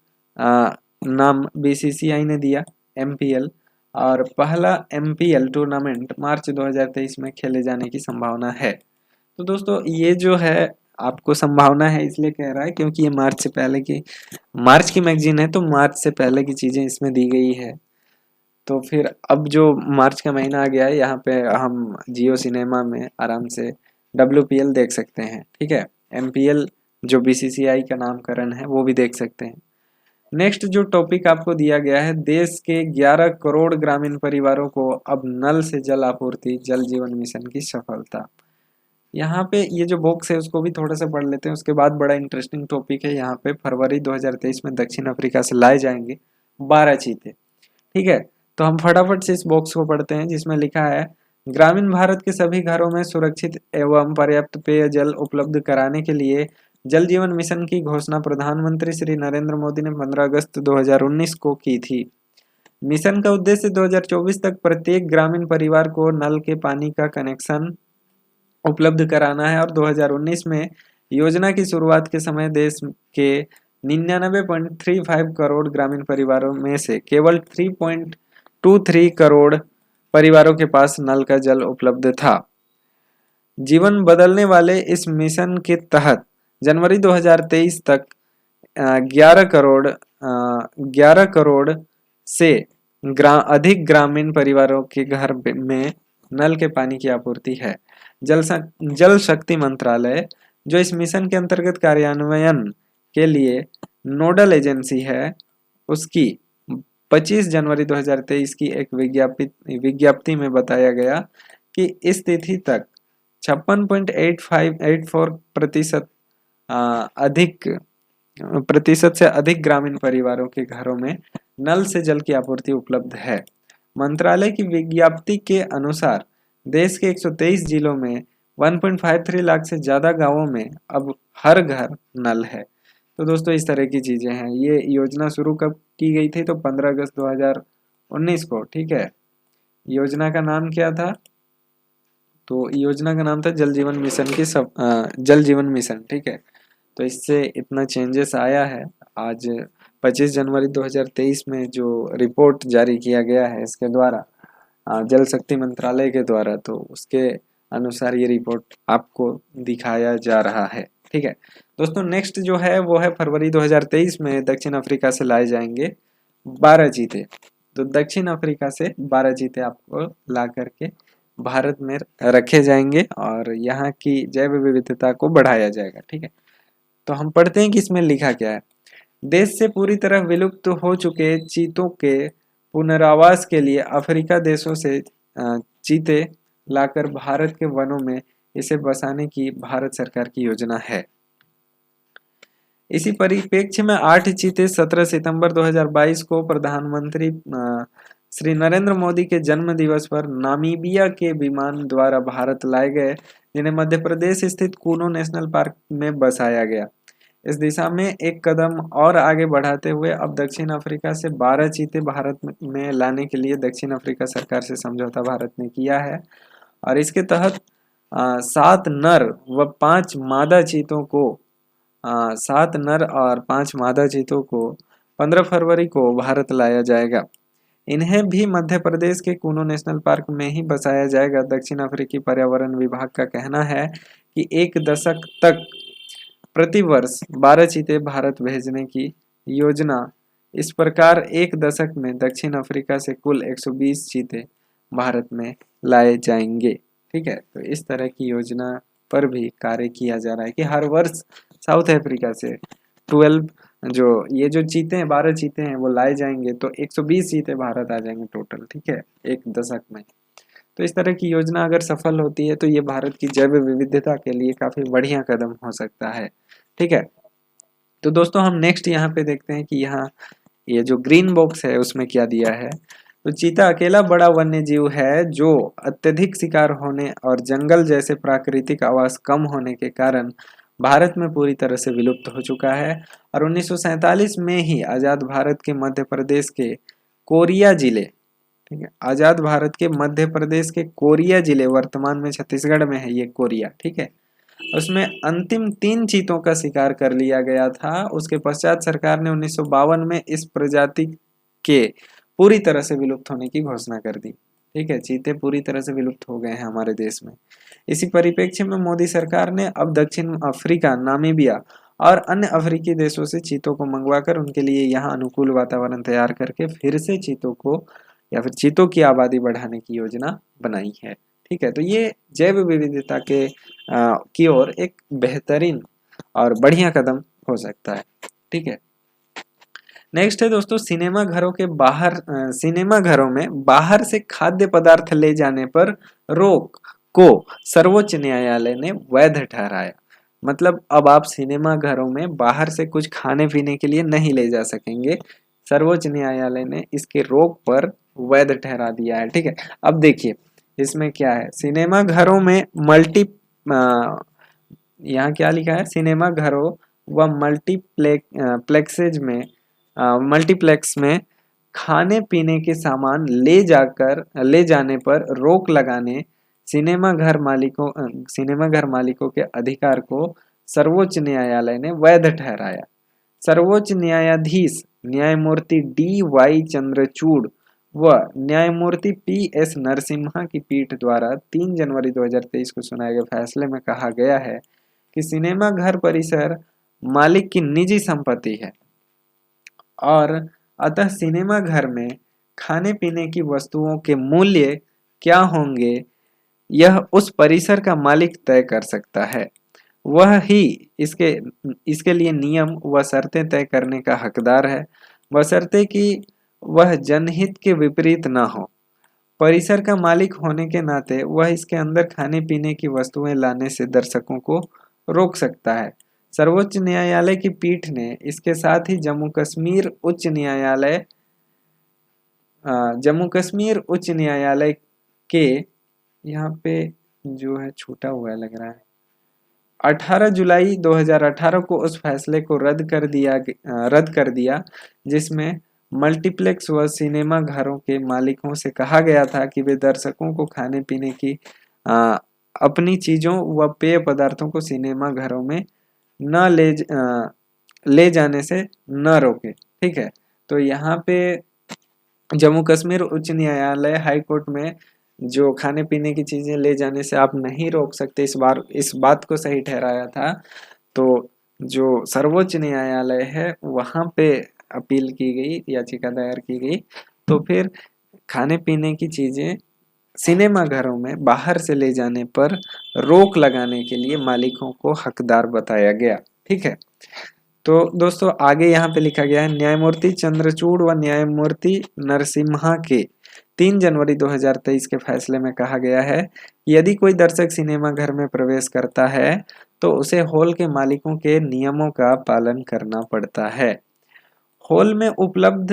नाम BCCI ने दिया MPL, और पहला MPL टूर्नामेंट मार्च 2023 में खेले जाने की संभावना है। तो दोस्तों ये जो है आपको संभावना है इसलिए कह रहा है क्योंकि ये मार्च की मैगजीन है, तो मार्च से पहले की चीजें इसमें दी गई है। तो फिर अब जो मार्च का महीना आ गया है, यहाँ पे हम जियो सिनेमा में आराम से WPL देख सकते हैं। ठीक है, MPL जो BCCI का नामकरण है वो भी देख सकते हैं। नेक्स्ट जो टॉपिक आपको दिया गया है, देश के 11 करोड़ ग्रामीण परिवारों को अब नल से जल आपूर्ति, जल जीवन मिशन की सफलता। यहाँ पे ये जो बॉक्स है उसको भी थोड़ा सा पढ़ लेते हैं, उसके बाद बड़ा इंटरेस्टिंग टॉपिक है। यहाँ पे फरवरी 2023 में दक्षिण अफ्रीका से लाए जाएंगे 12 चीते। ठीक है, तो हम फटाफट से इस बॉक्स को पढ़ते हैं जिसमें लिखा है, ग्रामीण भारत के सभी घरों में सुरक्षित एवं पर्याप्त पेयजल उपलब्ध कराने के लिए जल जीवन मिशन की घोषणा प्रधानमंत्री श्री नरेंद्र मोदी ने 15 अगस्त 2019 को की थी। मिशन का उद्देश्य 2024 तक प्रत्येक ग्रामीण परिवार को नल के पानी का कनेक्शन उपलब्ध कराना है, और 2019 में योजना की शुरुआत के समय देश के 99.35 करोड़ ग्रामीण परिवारों में से केवल 3.23 करोड़ परिवारों के पास नल का जल उपलब्ध था। जीवन बदलने वाले इस मिशन के तहत जनवरी 2023 तक 11 करोड़ से अधिक ग्रामीण परिवारों के घर में नल के पानी की आपूर्ति है। जल शक्ति मंत्रालय जो इस मिशन के अंतर्गत कार्यान्वयन के लिए नोडल एजेंसी है, उसकी 25 जनवरी 2023 की एक विज्ञप्ति में बताया गया कि इस तिथि तक 56.84% प्रतिशत से अधिक ग्रामीण परिवारों के घरों में नल से जल की आपूर्ति उपलब्ध है। मंत्रालय की विज्ञप्ति के अनुसार देश के 123 जिलों में 1.53 लाख से ज्यादा गांवों में अब हर घर नल है। तो दोस्तों इस तरह की चीज़ें हैं। ये योजना शुरू कब की गई थी? तो 15 अगस्त 2019 को, ठीक है। योजना का नाम क्या था? तो योजना का नाम था जल जीवन मिशन जल जीवन मिशन, ठीक है। तो इससे इतना चेंजेस आया है। आज 25 जनवरी 2023 में जो रिपोर्ट जारी किया गया है इसके द्वारा, जल शक्ति मंत्रालय के द्वारा, तो उसके अनुसार ये रिपोर्ट आपको दिखाया जा रहा है, ठीक है। दोस्तों नेक्स्ट जो है वो है फरवरी 2023 में दक्षिण अफ्रीका से लाए जाएंगे 12 चीते। तो दक्षिण अफ्रीका से 12 चीते आपको ला करके भारत में रखे जाएंगे और यहाँ की जैव विविधता को बढ़ाया जाएगा, ठीक है। तो हम पढ़ते हैं कि इसमें लिखा क्या है। देश से पूरी तरह विलुप्त हो चुके चीतों के पुनरावास के लिए अफ्रीका देशों से चीते लाकर भारत के वनों में इसे बसाने की भारत सरकार की योजना है। इसी परिप्रेक्ष्य में 8 चीते 17 सितंबर 2022 को प्रधानमंत्री श्री नरेंद्र मोदी के जन्म दिवस पर नामीबिया के विमान द्वारा भारत लाए गए, जिन्हें मध्य प्रदेश स्थित कूनो नेशनल पार्क में बसाया गया। इस दिशा में एक कदम और आगे बढ़ाते हुए अब दक्षिण अफ्रीका से 12 चीते भारत में लाने के लिए दक्षिण अफ्रीका सरकार से समझौता भारत ने किया है और इसके तहत 7 नर व 5 मादा चीतों को 7 नर और 5 मादा चीतों को 15 फरवरी को भारत लाया जाएगा। इन्हें भी मध्य प्रदेश के कूनो नेशनल पार्क में ही बसाया जाएगा। दक्षिण अफ्रीकी पर्यावरण विभाग का कहना है कि 1 दशक तक प्रति वर्ष 12 चीते भारत भेजने की योजना। इस प्रकार 1 दशक में दक्षिण अफ्रीका से कुल 120 चीते भारत में लाए जाएंगे, ठीक है। तो इस तरह की योजना पर भी कार्य किया जा रहा है कि हर वर्ष साउथ अफ्रीका से 12 जो चीते हैं, 12 चीते हैं वो लाए जाएंगे, तो 120 चीते भारत आ जाएंगे टोटल, ठीक है, 1 दशक में। तो इस तरह की योजना अगर सफल होती है तो ये भारत की जैव विविधता के लिए काफी बढ़िया कदम हो सकता है, ठीक है। तो दोस्तों हम नेक्स्ट यहाँ पे देखते हैं कि यहाँ ये जो ग्रीन बॉक्स है उसमें क्या दिया है। तो चीता अकेला बड़ा वन्य जीव है जो अत्यधिक शिकार होने और जंगल जैसे प्राकृतिक आवास कम होने के कारण भारत में पूरी तरह से विलुप्त हो चुका है और 1947 में ही आजाद भारत के मध्य प्रदेश के कोरिया जिले, ठीक है, आजाद भारत के मध्य प्रदेश के कोरिया जिले, वर्तमान में छत्तीसगढ़ में है ये कोरिया, ठीक है, उसमें अंतिम 3 चीतों का शिकार कर लिया गया था। उसके पश्चात सरकार ने 1952 में इस प्रजाति के पूरी तरह से विलुप्त होने की घोषणा कर दी, ठीक है। चीते पूरी तरह से विलुप्त हो गए हैं हमारे देश में। इसी परिप्रेक्ष्य में मोदी सरकार ने अब दक्षिण अफ्रीका, नामीबिया और अन्य अफ्रीकी देशों से चीतों को मंगवाकर उनके लिए यहाँ अनुकूल वातावरण तैयार करके फिर से चीतों को या फिर चीतों की आबादी बढ़ाने की योजना बनाई है, ठीक है। तो ये जैव विविधता के की ओर एक बेहतरीन और बढ़िया कदम हो सकता है, ठीक है। नेक्स्ट है दोस्तों सिनेमा घरों में बाहर से खाद्य पदार्थ ले जाने पर रोक को सर्वोच्च न्यायालय ने वैध ठहराया। मतलब अब आप सिनेमा घरों में बाहर से कुछ खाने पीने के लिए नहीं ले जा सकेंगे। सर्वोच्च न्यायालय ने इसके रोक पर वैध ठहरा दिया है, ठीक है। अब देखिए इसमें क्या है, सिनेमा घरों में यहाँ क्या लिखा है, सिनेमा घरों व मल्टीप्लेक्स में खाने पीने के सामान ले जाने पर रोक लगाने सिनेमा घर मालिकों के अधिकार को सर्वोच्च न्यायालय ने वैध ठहराया। सर्वोच्च न्यायाधीश न्यायमूर्ति DY चंद्रचूड़ व न्यायमूर्ति PS नरसिम्हा की पीठ द्वारा 3 जनवरी 2023 को सुनाए गए फैसले में कहा गया है कि सिनेमा घर परिसर मालिक की निजी संपत्ति है और अतः सिनेमा घर में खाने पीने की वस्तुओं के मूल्य क्या होंगे यह उस परिसर का मालिक तय कर सकता है। वह ही इसके लिए नियम व शर्तें तय करने का हकदार है, बशर्ते कि वह जनहित के विपरीत न हो। परिसर का मालिक होने के नाते वह इसके अंदर खाने पीने की वस्तुएं लाने से दर्शकों को रोक सकता है। सर्वोच्च न्यायालय की पीठ ने इसके साथ ही जम्मू कश्मीर उच्च न्यायालय के यहाँ पे जो है छूटा हुआ लग रहा है, 18 जुलाई 2018 को उस फैसले को रद्द कर दिया जिसमें मल्टीप्लेक्स व सिनेमा घरों के मालिकों से कहा गया था कि वे दर्शकों को खाने पीने की अपनी चीजों व पेय पदार्थों को सिनेमा घरों में न ले जाने से न रोके। ठीक है, तो यहाँ पे जम्मू कश्मीर उच्च न्यायालय हाई कोर्ट में जो खाने पीने की चीजें ले जाने से आप नहीं रोक सकते इस बात को सही ठहराया था। तो जो सर्वोच्च न्यायालय है वहां पे अपील की गई, याचिका दायर की गई। तो फिर खाने पीने की चीजें सिनेमा घरों में बाहर से ले जाने पर रोक लगाने के लिए मालिकों को हकदार बताया गया। ठीक है, तो दोस्तों आगे यहाँ पे लिखा गया है, न्यायमूर्ति चंद्रचूड़ व न्यायमूर्ति नरसिम्हा के 3 जनवरी 2023 के फैसले में कहा गया है कि यदि कोई दर्शक सिनेमा घर में प्रवेश करता है तो उसे हॉल के मालिकों के नियमों का पालन करना पड़ता है। हॉल में उपलब्ध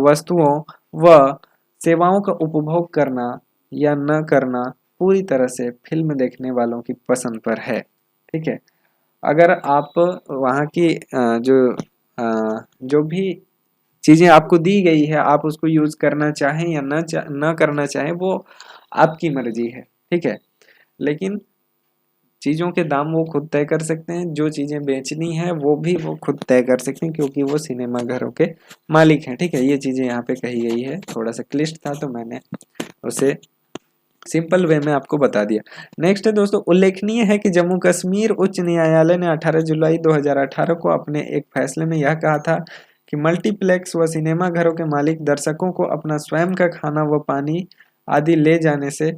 वस्तुओं व सेवाओं का उपभोग करना या न करना पूरी तरह से फिल्म देखने वालों की पसंद पर है। ठीक है, अगर आप वहाँ की जो भी चीजें आपको दी गई है आप उसको यूज करना चाहें या न करना चाहें वो आपकी मर्जी है। ठीक है, लेकिन चीजों के दाम वो खुद तय कर सकते हैं, जो चीजें बेचनी है वो भी वो खुद तय कर सकते हैं क्योंकि वो सिनेमा घरों के मालिक हैं। ठीक है, ये चीजें यहाँ पे कही गई है, थोड़ा सा क्लिष्ट था तो मैंने उसे सिंपल वे में आपको बता दिया। नेक्स्ट है दोस्तों, उल्लेखनीय है कि जम्मू कश्मीर उच्च न्यायालय ने 18 जुलाई 2018 को अपने एक फैसले में यह कहा था कि मल्टीप्लेक्स व सिनेमा घरों के मालिक दर्शकों को अपना स्वयं का खाना व पानी आदि ले जाने से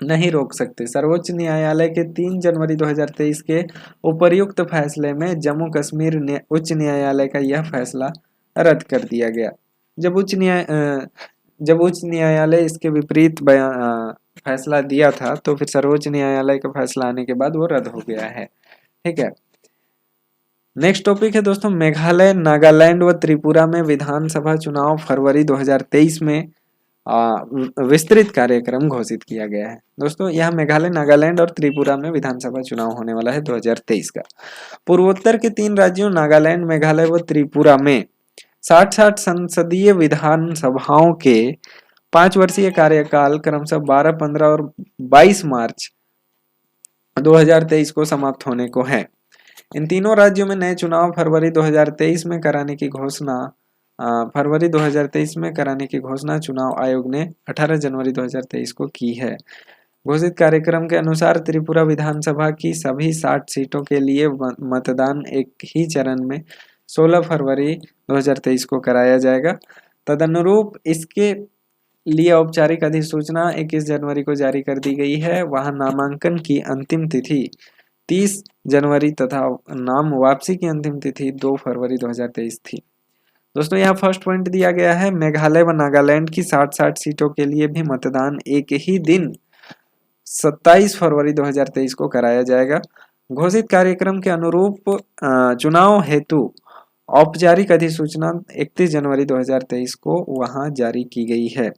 नहीं रोक सकते। सर्वोच्च न्यायालय के 3 जनवरी 2023 के उपर्युक्त फैसले में जम्मू कश्मीर उच्च न्यायालय का यह फैसला रद्द कर दिया गया। जब उच्च न्यायालय इसके विपरीत फैसला दिया था तो फिर सर्वोच्च न्यायालय का फैसला आने के बाद वो रद्द हो गया है। ठीक है, नेक्स्ट टॉपिक है दोस्तों, मेघालय, नागालैंड व त्रिपुरा में विधानसभा चुनाव फरवरी 2023 में विस्तृत कार्यक्रम घोषित किया गया है। दोस्तों यह मेघालय, नागालैंड और त्रिपुरा में विधानसभा चुनाव होने वाला है 2023 का। पूर्वोत्तर के 3 राज्यों नागालैंड, मेघालय व त्रिपुरा में 60 संसदीय विधानसभाओं के 5 वर्षीय कार्यकाल क्रमशः 12, 15 और 22 मार्च 2023 को समाप्त होने को है। इन तीनों राज्यों में नए चुनाव फरवरी 2023 में कराने की घोषणा चुनाव आयोग ने 18 जनवरी 2023 को की है। घोषित कार्यक्रम के अनुसार त्रिपुरा विधानसभा की सभी 60 सीटों के लिए मतदान एक ही चरण में 16 फरवरी 2023 को कराया जाएगा। तदनुरूप इसके लिए औपचारिक अधिसूचना 21 जनवरी को जारी कर दी गई है। वहां नामांकन की अंतिम तिथि 30 जनवरी तथा नाम वापसी की अंतिम तिथि 2 फरवरी 2023 थी। दोस्तों यहाँ फर्स्ट पॉइंट दिया गया है, मेघालय व नागालैंड की 60 सीटों के लिए भी मतदान एक ही दिन 27 फरवरी 2023 को कराया जाएगा। घोषित कार्यक्रम के अनुरूप चुनाव हेतु औपचारिक अधिसूचना 31 जनवरी 2023 को वहां जारी की गई है।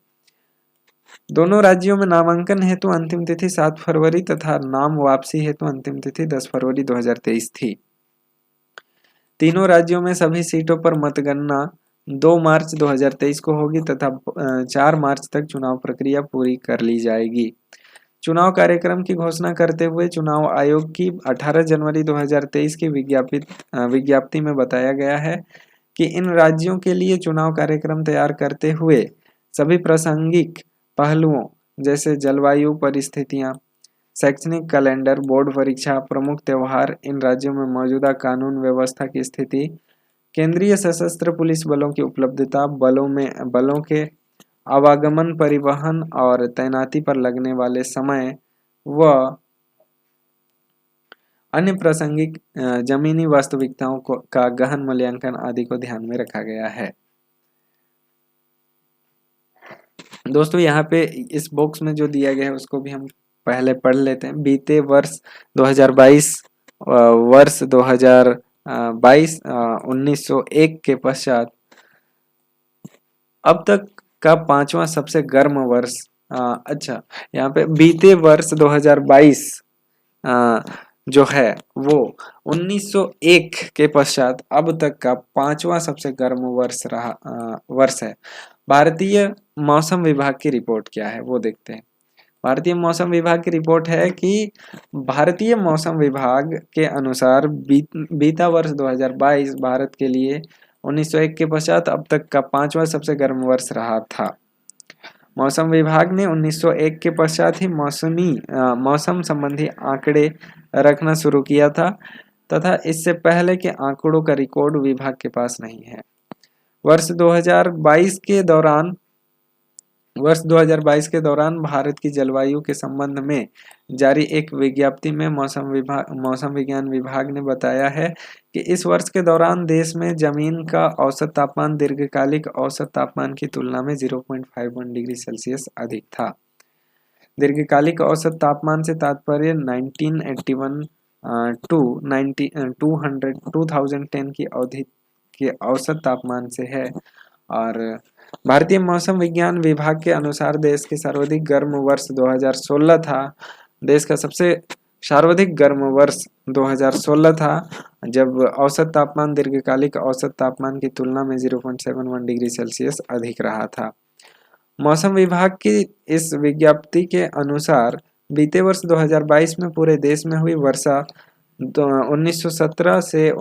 दोनों राज्यों में नामांकन हेतु अंतिम तिथि 7 फरवरी तथा नाम वापसी हेतु अंतिम तिथि 10 फरवरी 2023 थी। तीनों राज्यों में सभी सीटों पर मतगणना 2 मार्च 2023 को होगी तथा 4 मार्च तक चुनाव प्रक्रिया पूरी कर ली जाएगी। चुनाव कार्यक्रम की घोषणा करते हुए चुनाव आयोग की 18 जनवरी 2023 की विज्ञप्ति में बताया गया है कि इन राज्यों के लिए चुनाव कार्यक्रम तैयार करते हुए सभी प्रासंगिक पहलुओं जैसे जलवायु परिस्थितियां, शैक्षणिक कैलेंडर, बोर्ड परीक्षा, प्रमुख त्योहार, इन राज्यों में मौजूदा कानून व्यवस्था की स्थिति, केंद्रीय सशस्त्र पुलिस बलों की उपलब्धता, बलों के आवागमन, परिवहन और तैनाती पर लगने वाले समय व अन्य प्रासंगिक जमीनी वास्तविकताओं का गहन मूल्यांकन आदि को ध्यान में रखा गया है। दोस्तों यहाँ पे इस बॉक्स में जो दिया गया है उसको भी हम पहले पढ़ लेते हैं। बीते वर्ष 2022 वर्ष 2022 1901 के पश्चात अब तक का 5वां सबसे गर्म वर्ष। अच्छा, यहाँ पे बीते वर्ष 2022 जो है वो 1901 के पश्चात अब तक का 5वां सबसे गर्म वर्ष है। भारतीय मौसम विभाग की रिपोर्ट क्या है वो देखते हैं। भारतीय मौसम विभाग की रिपोर्ट है कि भारतीय मौसम विभाग के अनुसार बीता वर्ष 2022 भारत के लिए 1901 के पश्चात अब तक का 5वां सबसे गर्म वर्ष रहा था। मौसम विभाग ने 1901 के पश्चात ही मौसम संबंधी आंकड़े रखना शुरू किया था तथा इससे पहले के आंकड़ों का रिकॉर्ड विभाग के पास नहीं है। वर्ष 2022 के दौरान भारत की जलवायु के संबंध में जारी एक विज्ञप्ति में मौसम विज्ञान विभाग ने बताया है कि इस वर्ष के दौरान देश में जमीन का औसत तापमान दीर्घकालिक औसत तापमान की तुलना में 0.51 डिग्री सेल्सियस अधिक था। दीर्घकालिक औसत तापमान से तात्पर्य 1981 टू 2010 की अवधि के औसत तापमान से है। और भारतीय मौसम विज्ञान विभाग के अनुसार देश के सर्वाधिक गर्म वर्ष 2016 था। देश का सबसे सर्वाधिक गर्म वर्ष 2016 था, जब औसत तापमान दीर्घकालिक औसत तापमान की तुलना में 0.71 डिग्री सेल्सियस अधिक रहा था। मौसम विभाग की इस विज्ञप्ति के अनुसार बीते वर्ष 2022 में पूरे देश में हुई वर्षा 1917 से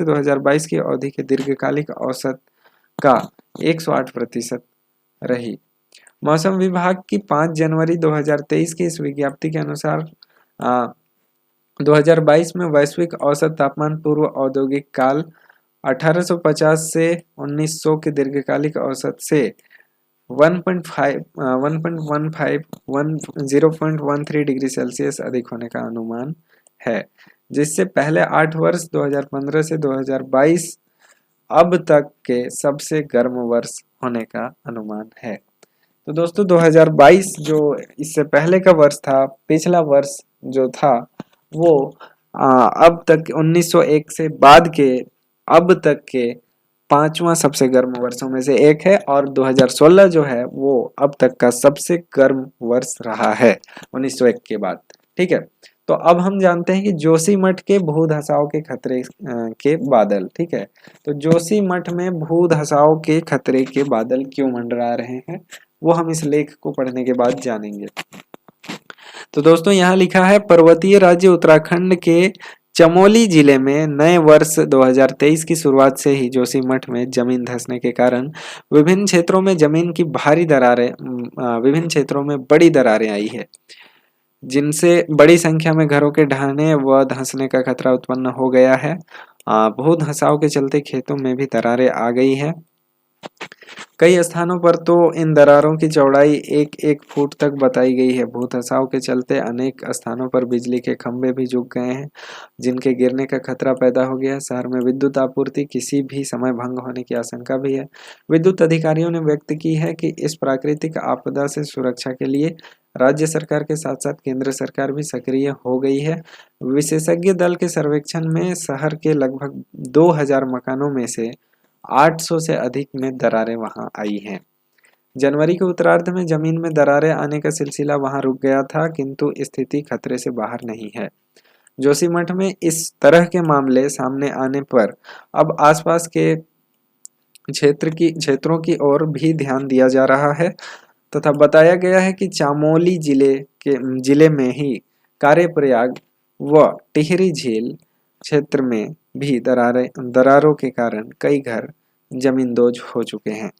2022 की अवधि के दीर्घकालिक औसत का 108% रही। मौसम विभाग की 5 जनवरी 2023 की इस विज्ञप्ति के अनुसार 2022 में वैश्विक औसत तापमान पूर्व औद्योगिक काल 1850 से 1900 के दीर्घकालिक औसत से 0.13 डिग्री सेल्सियस अधिक होने का अनुमान है, जिससे पहले 8 वर्ष 2015 से 2022 अब तक के सबसे गर्म वर्ष होने का अनुमान है। तो दोस्तों 2022 जो इससे पहले का वर्ष था, पिछला वर्ष जो था वो अब तक 1901 से बाद के अब तक के 5वां सबसे गर्म वर्षों में से एक है और 2016 जो है वो अब तक का सबसे गर्म वर्ष रहा है 1901 के बाद। ठीक है, तो अब हम जानते हैं कि जोशीमठ के भू धसाव के खतरे के बादल। ठीक है, तो जोशीमठ में भू धसाव के खतरे के बादल क्यों मंडरा रहे हैं वो हम इस लेख को पढ़ने के बाद जानेंगे। तो दोस्तों यहाँ लिखा है, पर्वतीय राज्य उत्तराखंड के चमोली जिले में नए वर्ष 2023 की शुरुआत से ही जोशीमठ में जमीन धंसने के कारण विभिन्न क्षेत्रों में विभिन्न क्षेत्रों में बड़ी दरारें आई है, जिनसे बड़ी संख्या में घरों के ढहने व धंसने का खतरा उत्पन्न हो गया है। भू धंसाव के चलते खेतों में भी दरारें आ गई है। कई स्थानों पर तो इन दरारों की चौड़ाई 1-1 फुट तक बताई गई है। भू धंसाव के चलते अनेक स्थानों पर बिजली के खंभे भी झुक गए हैं, जिनके गिरने का खतरा पैदा हो गया। शहर में विद्युत आपूर्ति किसी भी समय भंग होने की आशंका भी है। विद्युत अधिकारियों ने व्यक्त की है कि इस प्राकृतिक आपदा से सुरक्षा के लिए राज्य सरकार के साथ साथ केंद्र सरकार भी सक्रिय हो गई है। विशेषज्ञ दल के सर्वेक्षण में शहर के लगभग 2000 मकानों में से 800 से अधिक में दरारें वहां आई हैं। जनवरी के उत्तरार्ध में जमीन में दरारें आने का सिलसिला वहां रुक गया था, किंतु स्थिति खतरे से बाहर नहीं है। जोशीमठ में इस तरह के मामले सामने आने पर अब आसपास के क्षेत्रों की ओर भी ध्यान दिया जा रहा है तथा बताया गया है कि चामोली जिले में ही कार्यप्रयाग व टिहरी झील क्षेत्र में भी दरारों के कारण कई घर जमींदोज हो चुके हैं।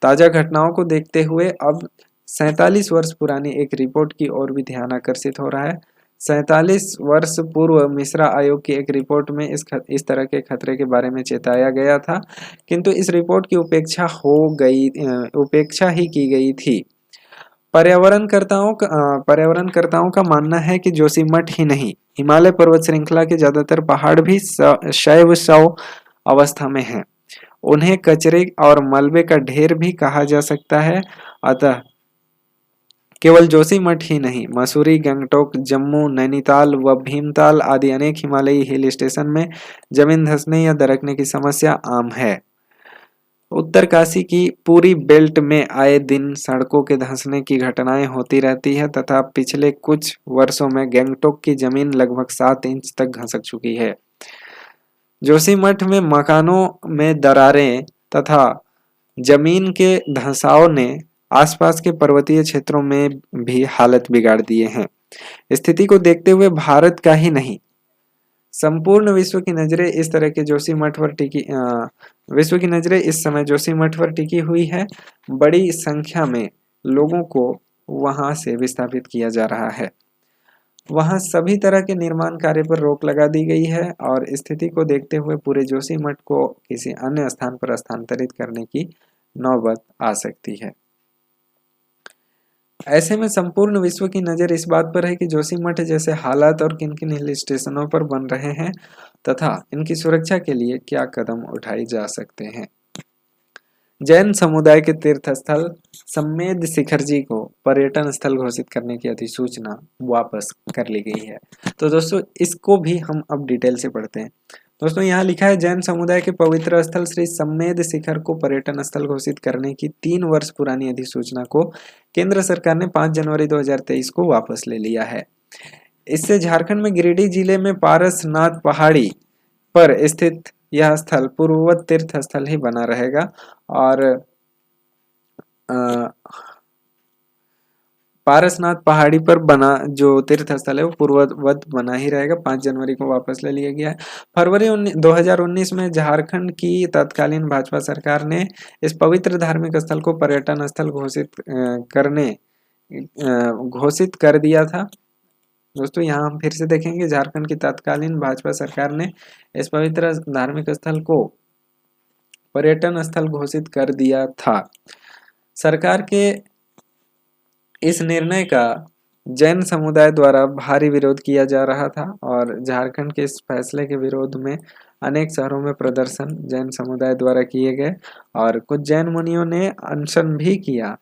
ताजा घटनाओं को देखते हुए अब 47 वर्ष पुरानी एक रिपोर्ट की ओर भी ध्यान आकर्षित हो रहा है। 47 वर्ष पूर्व मिश्रा आयोग की एक रिपोर्ट में इस तरह के खतरे के बारे में चेताया गया था, किंतु इस रिपोर्ट की उपेक्षा ही की गई थी। पर्यावरणकर्ताओं का मानना है कि जोशीमठ ही नहीं, हिमालय पर्वत श्रृंखला के ज्यादातर पहाड़ भी शैव अवस्था में हैं। उन्हें कचरे और मलबे का ढेर भी कहा जा सकता है। अतः केवल जोशीमठ ही नहीं, मसूरी, गंगटोक, जम्मू, नैनीताल व भीमताल आदि अनेक हिमालयी हिल स्टेशन में जमीन धंसने या दरकने की समस्या आम है। उत्तरकाशी की पूरी बेल्ट में आए दिन सड़कों के धंसने की घटनाएं होती रहती है तथा पिछले कुछ वर्षों में गंगटोक की जमीन लगभग 7 इंच तक घसक चुकी है। जोशीमठ में मकानों में दरारें तथा जमीन के धंसाव ने आसपास के पर्वतीय क्षेत्रों में भी हालत बिगाड़ दिए हैं। स्थिति को देखते हुए भारत का ही नहीं, संपूर्ण विश्व की नजरें इस तरह के जोशीमठ पर टिकी विश्व की नजरें इस समय जोशीमठ पर टिकी हुई है। बड़ी संख्या में लोगों को वहां से विस्थापित किया जा रहा है। वहां सभी तरह के निर्माण कार्य पर रोक लगा दी गई है और स्थिति को देखते हुए पूरे जोशीमठ को किसी अन्य स्थान पर स्थानांतरित करने की नौबत आ सकती है। ऐसे में संपूर्ण विश्व की नजर इस बात पर है कि जोशीमठ जैसे हालात और किन किन हिल स्टेशनों पर बन रहे हैं तथा इनकी सुरक्षा के लिए क्या कदम उठाए जा सकते हैं। जैन समुदाय के तीर्थ स्थल सम्मेद शिखर जी को पर्यटन स्थल घोषित करने की अधिसूचना वापस कर ली गई है। तो दोस्तों इसको भी हम अब डिटेल से पढ़ते हैं। दोस्तों यहाँ लिखा है, जैन समुदाय के पवित्र स्थल श्री सम्मेद शिखर को पर्यटन स्थल घोषित करने की 3 वर्ष पुरानी अधिसूचना को केंद्र सरकार ने 5 जनवरी 2023 को वापस ले लिया है। इससे झारखंड में गिरिडीह जिले में पारसनाथ पहाड़ी पर स्थित यह स्थल पूर्ववत तीर्थ स्थल ही बना रहेगा और पारसनाथ पहाड़ी पर बना जो तीर्थ स्थल है वो पूर्ववत बना ही रहेगा। 5 जनवरी को वापस ले लिया गया है। फरवरी 2019 में झारखंड की तत्कालीन भाजपा सरकार ने इस पवित्र धार्मिक स्थल को पर्यटन स्थल घोषित कर दिया था। दोस्तों यहाँ हम फिर से देखेंगे, झारखंड की तत्कालीन भाजपा सरकार ने इस पवित्र धार्मिक स्थल को पर्यटन स्थल घोषित कर दिया था। सरकार के इस निर्णय का जैन समुदाय द्वारा भारी विरोध किया जा रहा था और झारखंड के इस फैसले के विरोध में अनेक शहरों में प्रदर्शन जैन समुदाय द्वारा किए गए और कुछ जैन मुनियों ने अनशन भी किया।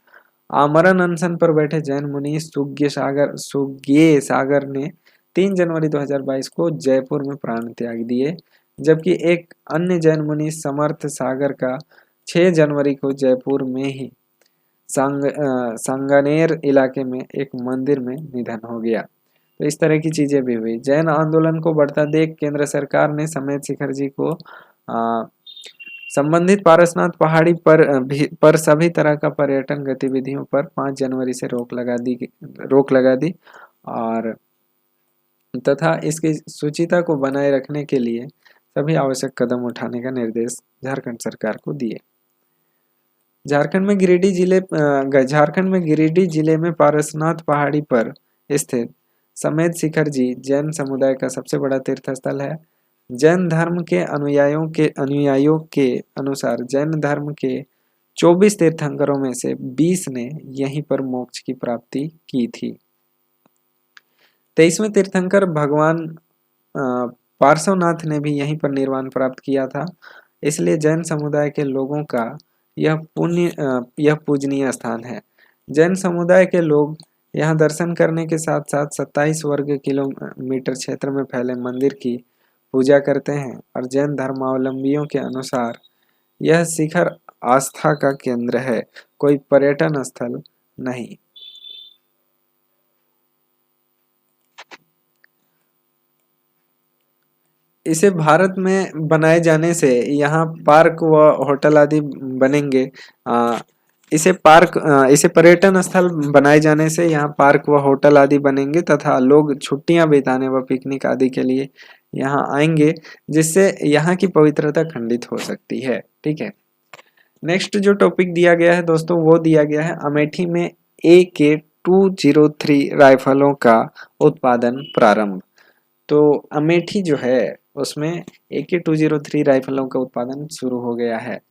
आमरण अनशन पर बैठे जैन मुनि सुज्ञ सागर ने 3 जनवरी 2022 को जयपुर में प्राण त्याग दिए, जबकि एक अन्य जैन मुनि समर्थ सागर का 6 जनवरी को जयपुर में ही सांगानेर इलाके में एक मंदिर में निधन हो गया। तो इस तरह की चीजें भी हुई। जैन आंदोलन को बढ़ता देख केंद्र सरकार ने सम्मेद शिखर जी को संबंधित पारसनाथ पहाड़ी पर सभी तरह का पर्यटन गतिविधियों पर 5 जनवरी से रोक लगा दी और तथा इसकी सूचिता को बनाए रखने के लिए सभी आवश्यक कदम उठाने का निर्देश झारखंड सरकार को दिए। झारखंड में गिरिडीह जिले में पारसनाथ पहाड़ी पर स्थित सम्मेद शिखर जी जैन समुदाय का सबसे बड़ा तीर्थ स्थल है। जैन धर्म के अनुयायियों के अनुसार जैन धर्म के 24 तीर्थंकरों में से 20 ने यहीं पर मोक्ष की प्राप्ति की थी। 23वें तीर्थंकर भगवान पार्श्वनाथ ने भी यहीं पर निर्वाण प्राप्त किया था। इसलिए जैन समुदाय के लोगों का यह पूजनीय स्थान है। जैन समुदाय के लोग यहाँ दर्शन करने के साथ साथ 27 वर्ग किलोमीटर क्षेत्र में फैले मंदिर की पूजा करते हैं और जैन धर्मावलंबियों के अनुसार यह शिखर आस्था का केंद्र है, कोई पर्यटन स्थल नहीं। इसे भारत में बनाए जाने से यहाँ पार्क व होटल आदि बनेंगे। इसे पर्यटन स्थल बनाए जाने से यहाँ पार्क व होटल आदि बनेंगे तथा लोग छुट्टियां बिताने व पिकनिक आदि के लिए यहाँ आएंगे, जिससे यहाँ की पवित्रता खंडित हो सकती है। ठीक है, नेक्स्ट जो टॉपिक दिया गया है दोस्तों वो दिया गया है अमेठी में AK-203 राइफलों का उत्पादन प्रारंभ। तो अमेठी जो है उसमें AK-203 राइफलों का उत्पादन शुरू हो गया है।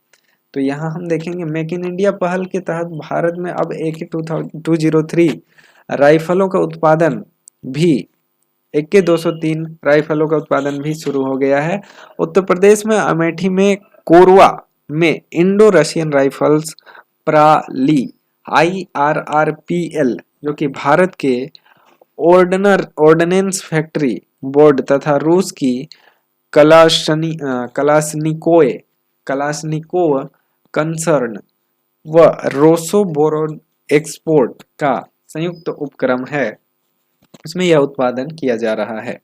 तो यहाँ हम देखेंगे मेक इन इंडिया पहल के तहत भारत में अब AK-203 राइफलों का उत्पादन भी AK-203 राइफलों का उत्पादन भी शुरू हो गया है। उत्तर प्रदेश में अमेठी में कोरवा में इंडो रशियन राइफल्स प्राली IRRPL जो कि भारत के ऑर्डिनेंस फैक्ट्री बोर्ड तथा रूस की कलाशनिकोव कंसर्न व रोसोबोरोन एक्सपोर्ट का संयुक्त उपक्रम है, उसमें यह उत्पादन किया जा रहा है।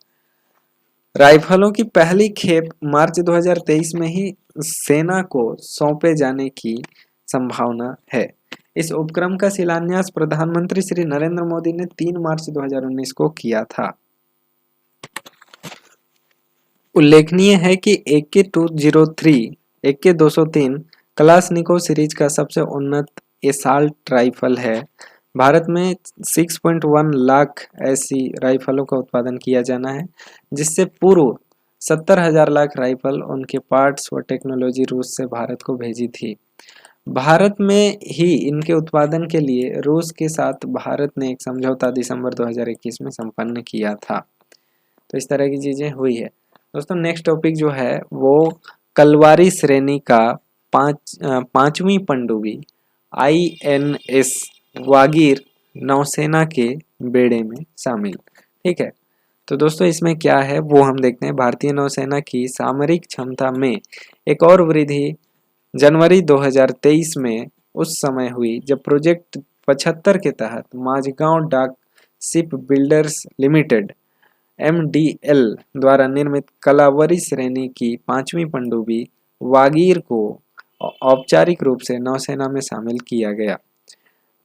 राइफलों की पहली खेप मार्च 2023 में ही सेना को सौंपे जाने की संभावना है। इस उपक्रम का शिलान्यास प्रधानमंत्री श्री नरेंद्र मोदी ने 3 मार्च 2019 को किया था। उल्लेखनीय है कि AK-203, AK-203 कलाशनिकोव सीरीज का सबसे उन्नत एसाल्ट राइफल है। भारत में 6.1 लाख ऐसी राइफलों का उत्पादन किया जाना है, जिससे पूर्व 70,000 लाख राइफल उनके पार्ट्स व टेक्नोलॉजी रूस से भारत को भेजी थी। भारत में ही इनके उत्पादन के लिए रूस के साथ भारत ने एक समझौता दिसंबर 2021 में संपन्न किया था। तो इस तरह की चीजें हुई है। दोस्तों नेक्स्ट टॉपिक जो है वो कलवारी श्रेणी का पांचवी पनडुब्बी INS वागीर नौसेना के बेड़े में शामिल। ठीक है, तो दोस्तों इसमें क्या है वो हम देखते हैं। भारतीय नौसेना की सामरिक क्षमता में एक और वृद्धि जनवरी 2023 में उस समय हुई जब प्रोजेक्ट 75 के तहत माझगांव डाक शिप बिल्डर्स लिमिटेड MDL द्वारा निर्मित कलावरी श्रेणी की पांचवी पनडुब्बी वागीर को औपचारिक रूप से नौसेना में शामिल किया गया।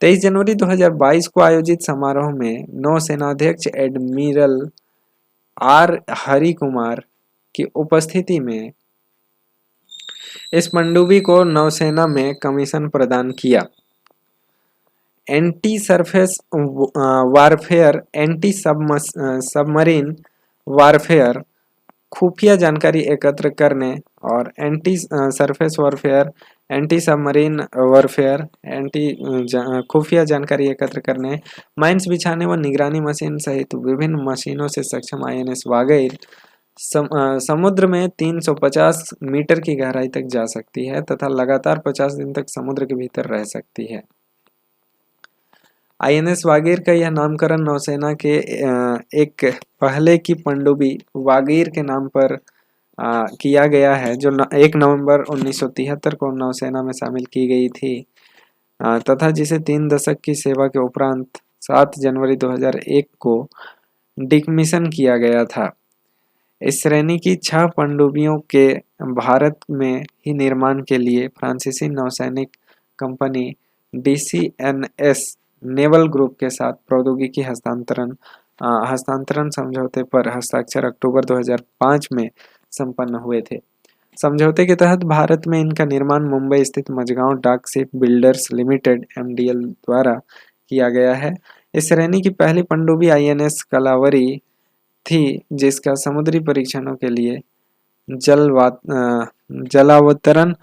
23 जनवरी 2022 को आयोजित समारोह में नौसेनाध्यक्ष एडमिरल R हरि कुमार की उपस्थिति में इस पनडुब्बी को नौसेना में कमीशन प्रदान किया। Anti surface warfare, anti submarine warfare, खुफिया जानकारी एकत्र करने और anti surface warfare, anti submarine warfare, खुफिया जानकारी एकत्र करने, माइंस बिछाने व निगरानी मशीन सहित विभिन्न मशीनों से सक्षम INS वागीर समुद्र में 350 मीटर की गहराई तक जा सकती है तथा लगातार 50 दिन तक समुद्र के भीतर रह सकती है। INS वागीर का यह नामकरण नौसेना के एक पहले की पनडुब्बी वागीर के नाम पर किया गया है, जो 1 नवंबर 1973 को नौसेना में शामिल की गई थी तथा जिसे 3 दशक की सेवा के उपरांत 7 जनवरी 2001 को डिकमीशन किया गया था। इस श्रेणी की 6 पनडुब्बियों के भारत में ही निर्माण के लिए फ्रांसीसी नौसैनिक कंपनी DCNS नेवल ग्रुप के साथ प्रौद्योगिकी हस्तांतरण समझौते पर हस्ताक्षर अक्टूबर 2005 में संपन्न हुए थे। समझौते के तहत भारत में इनका निर्माण मुंबई स्थित माझगांव डाक शिप बिल्डर्स लिमिटेड MDL द्वारा किया गया है। इस श्रेणी की पहली पनडुब्बी INS कलावरी थी, जिसका समुद्री परीक्षणों के लिए जलावतरण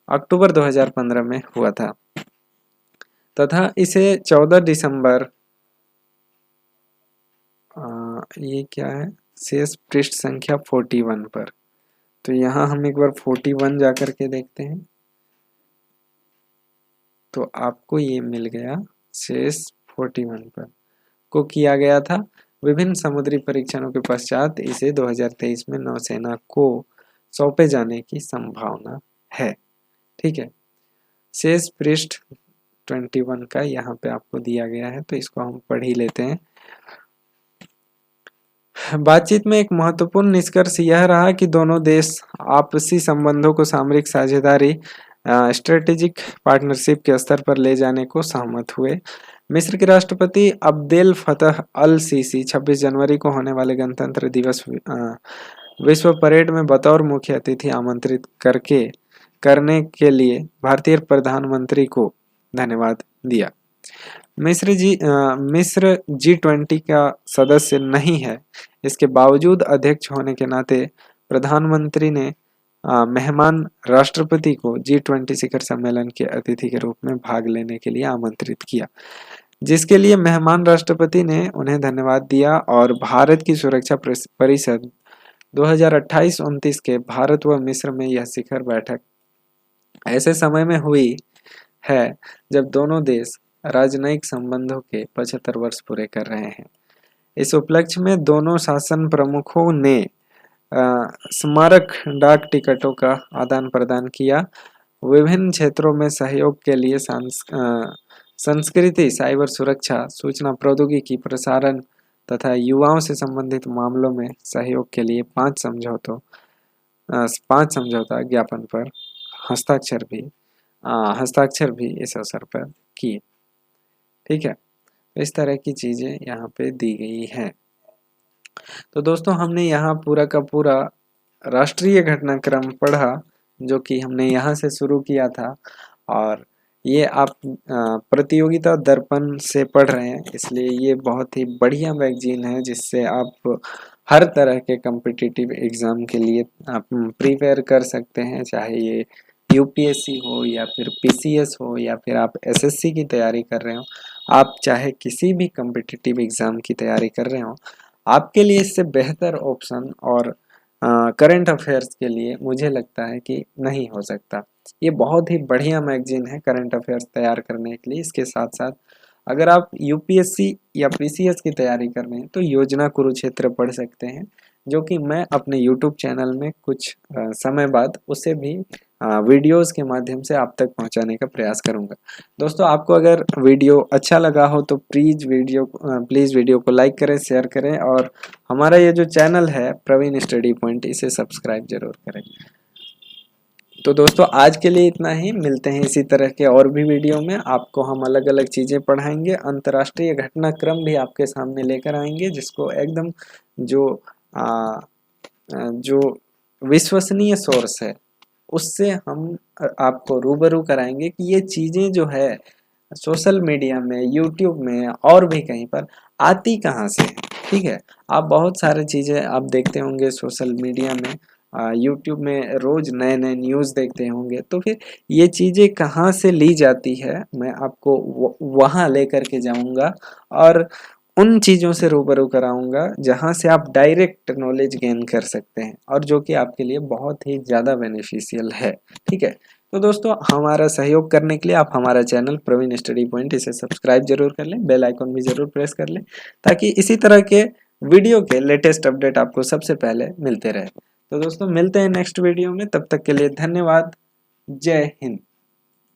अक्टूबर 2015 में हुआ था तथा इसे 14 दिसंबर ये क्या है शेष पृष्ठ संख्या 41 पर। तो यहाँ हम एक बार 41 जाकर के देखते हैं तो आपको ये मिल गया शेष 41 पर को किया गया था। विभिन्न समुद्री परीक्षणों के पश्चात इसे 2023 में नौसेना को सौंपे जाने की संभावना है। ठीक है, शेष पृष्ठ 21 का यहाँ पे आपको दिया गया है, तो इसको हम पढ़ ही लेते हैं। बातचीत में एक महत्वपूर्ण निष्कर्ष यह रहा कि दोनों देश आपसी संबंधों को सामरिक साझेदारी स्ट्रेटेजिक पार्टनरशिप के स्तर पर ले जाने को सहमत हुए। मिस्र के राष्ट्रपति अब्देल फतह अल सीसी 26 जनवरी को होने वाले गणतंत्र दिवस विश्व परेड में बतौर मुख्य अतिथि आमंत्रित करने के लिए भारतीय प्रधानमंत्री को धन्यवाद दिया। मिस्र G20 का सदस्य नहीं है, इसके बावजूद अध्यक्ष होने के नाते प्रधानमंत्री ने मेहमान राष्ट्रपति को G20 शिखर सम्मेलन के अतिथि के रूप में भाग लेने के लिए आमंत्रित किया, जिसके लिए मेहमान राष्ट्रपति ने उन्हें धन्यवाद दिया और भारत की सुरक्षा परिषद 2028-29 के भारत व मिस्र में यह शिखर बैठक ऐसे समय में हुई है जब दोनों देश राजनयिक संबंधों के 75 वर्ष पूरे कर रहे हैं। इस उपलक्ष्य में दोनों शासन प्रमुखों ने स्मारक डाक टिकटों का आदान प्रदान किया। विभिन्न क्षेत्रों में सहयोग के लिए संस्कृति, साइबर सुरक्षा, सूचना प्रौद्योगिकी, प्रसारण तथा युवाओं से संबंधित मामलों में सहयोग के लिए 5 समझौता ज्ञापन पर हस्ताक्षर भी इस अवसर पर किए। ठीक है, इस तरह की चीजें यहाँ पे दी गई हैं। तो दोस्तों हमने यहाँ पूरा का पूरा राष्ट्रीय घटनाक्रम पढ़ा, जो कि हमने यहाँ से शुरू किया था, और ये आप प्रतियोगिता दर्पण से पढ़ रहे हैं, इसलिए ये बहुत ही बढ़िया मैगजीन है जिससे आप हर तरह के कम्पिटिटिव एग्ज़ाम के लिए आप प्रिपेयर कर सकते हैं, चाहे ये यूपीएससी हो या फिर पीसीएस हो या फिर आप एसएससी की तैयारी कर रहे हो, आप चाहे किसी भी कम्पिटिटिव एग्ज़ाम की तैयारी कर रहे हो, आपके लिए इससे बेहतर ऑप्शन और करंट अफेयर्स के लिए मुझे लगता है कि नहीं हो सकता। ये बहुत ही बढ़िया मैगजीन है करंट अफेयर्स तैयार करने के लिए। इसके साथ साथ अगर आप यूपीएससी या पीसीएस की तैयारी कर रहे हैं तो योजना कुरुक्षेत्र पढ़ सकते हैं, जो कि मैं अपने यूट्यूब चैनल में कुछ समय बाद उसे भी वीडियोस के माध्यम से आप तक पहुंचाने का प्रयास करूंगा। दोस्तों आपको अगर वीडियो अच्छा लगा हो तो प्लीज़ वीडियो को लाइक करें, शेयर करें, और हमारा ये जो चैनल है प्रवीण स्टडी पॉइंट, इसे सब्सक्राइब जरूर करें। तो दोस्तों आज के लिए इतना ही, मिलते हैं इसी तरह के और भी वीडियो में। आपको हम अलग अलग चीज़ें पढ़ाएंगे, अंतर्राष्ट्रीय घटनाक्रम भी आपके सामने लेकर आएंगे, जिसको एकदम जो विश्वसनीय सोर्स है उससे हम आपको रूबरू कराएंगे कि ये चीज़ें जो है सोशल मीडिया में, यूट्यूब में और भी कहीं पर आती कहाँ से है। ठीक है, आप बहुत सारी चीज़ें आप देखते होंगे सोशल मीडिया में, यूट्यूब में रोज़ नए नए न्यूज़ देखते होंगे, तो फिर ये चीज़ें कहाँ से ली जाती है मैं आपको वहाँ लेकर के जाऊँगा और उन चीज़ों से रूबरू कराऊंगा जहाँ से आप डायरेक्ट नॉलेज गेन कर सकते हैं और जो कि आपके लिए बहुत ही ज़्यादा बेनिफिशियल है। ठीक है, तो दोस्तों हमारा सहयोग करने के लिए आप हमारा चैनल प्रवीण स्टडी पॉइंट इसे सब्सक्राइब जरूर कर लें, बेल आइकॉन भी जरूर प्रेस कर लें, ताकि इसी तरह के वीडियो के लेटेस्ट अपडेट आपको सबसे पहले मिलते रहे। तो दोस्तों मिलते हैं नेक्स्ट वीडियो में, तब तक के लिए धन्यवाद। जय हिंद।